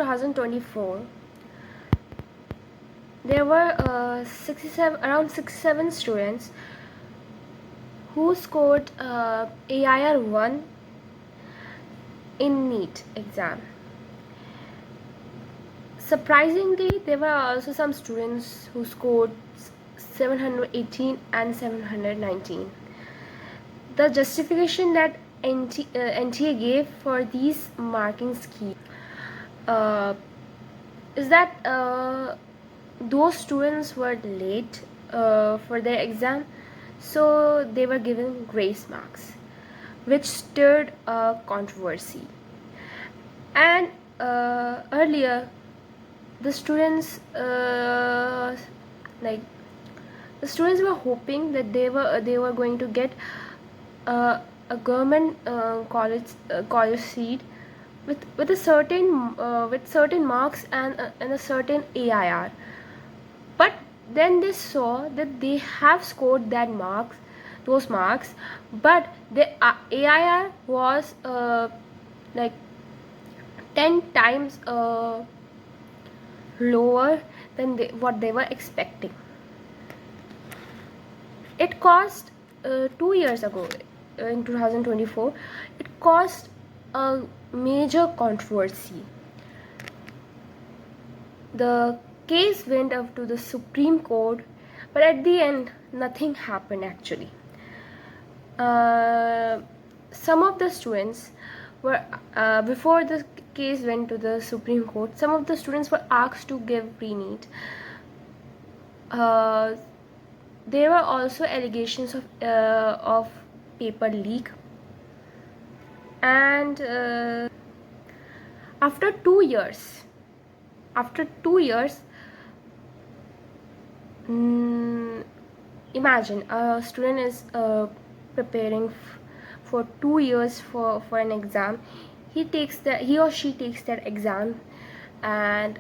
2024, there were around 67 students who scored AIR 1 in NEET exam. Surprisingly, there were also some students who scored 718 and 719. The justification that NTA gave for these marking schemes is that those students were late for their exam, so they were given grace marks, which stirred a controversy. And earlier, the students were hoping that they were going to get a government college seat with a certain marks and a certain AIR. But then they saw that they have scored those marks, but the AIR was 10 times lower than what they were expecting. It caused 2 years ago, in 2024, it caused a major controversy. The case went up to the Supreme Court, but at the end, nothing happened actually. Some of the students were, before the case went to the Supreme Court, some of the students were asked to give pre-NEET. There were also allegations of paper leak, and after 2 years, imagine a student is preparing for 2 years for an exam. He or she takes that exam, and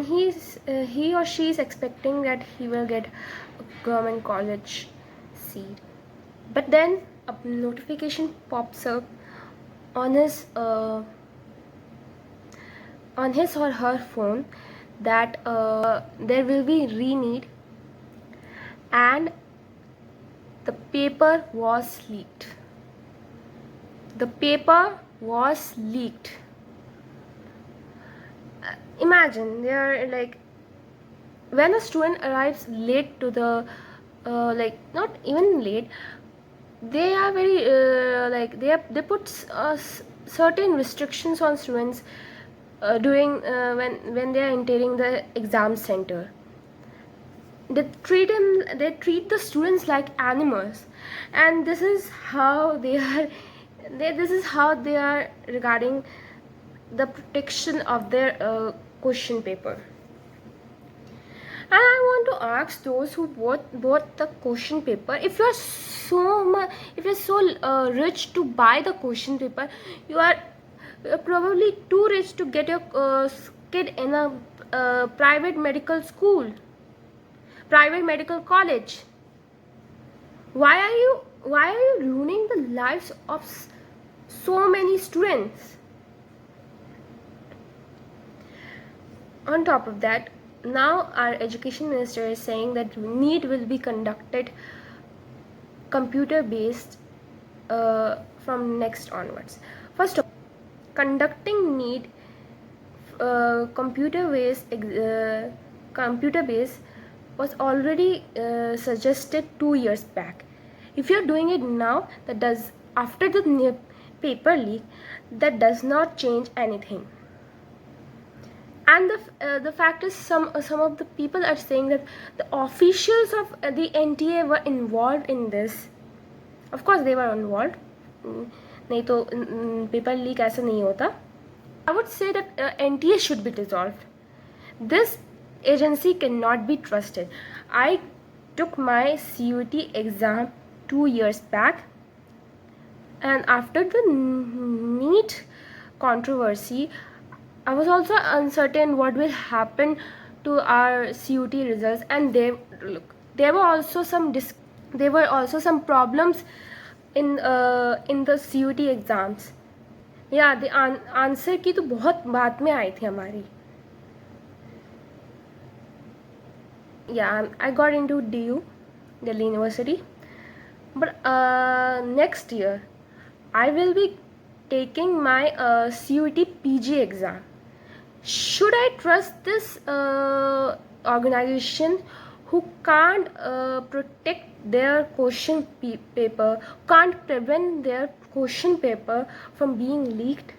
he or she is expecting that he will get a government college seat. But then a notification pops up on his or her phone that there will be re-NEET, and the paper was leaked. Imagine, they are when a student arrives late to the not even late, they are very they put certain restrictions on students during when they are entering the exam center. They treat the students like animals, and this is how they are regarding the protection of their question paper. And I want to ask those who bought the question paper, if you're so rich to buy the question paper, you are probably too rich to get your kid in a private medical school, private medical college. Why are you ruining the lives of so many students? On top of that, now our education minister is saying that NEET will be conducted computer based from next onwards. First of all, conducting NEET computer based was already suggested 2 years back. If you're doing it now, after the paper leak, that does not change anything. And the fact is, some of the people are saying that the officials of the NTA were involved in this. Of course, they were involved. नहीं तो paper leak ऐसा नहीं होता. I would say that NTA should be dissolved. This agency cannot be trusted. I took my CUT exam 2 years back, and after the NEET controversy, I was also uncertain what will happen to our CUT results, and there were also some problems in the CUT exams. या the answer की तो बहुत बाद में आई थी हमारी. Yeah, I got into DU, Delhi University. But next year, I will be taking my CUT PG exam. Should I trust this organization who can't protect their question paper, can't prevent their question paper from being leaked?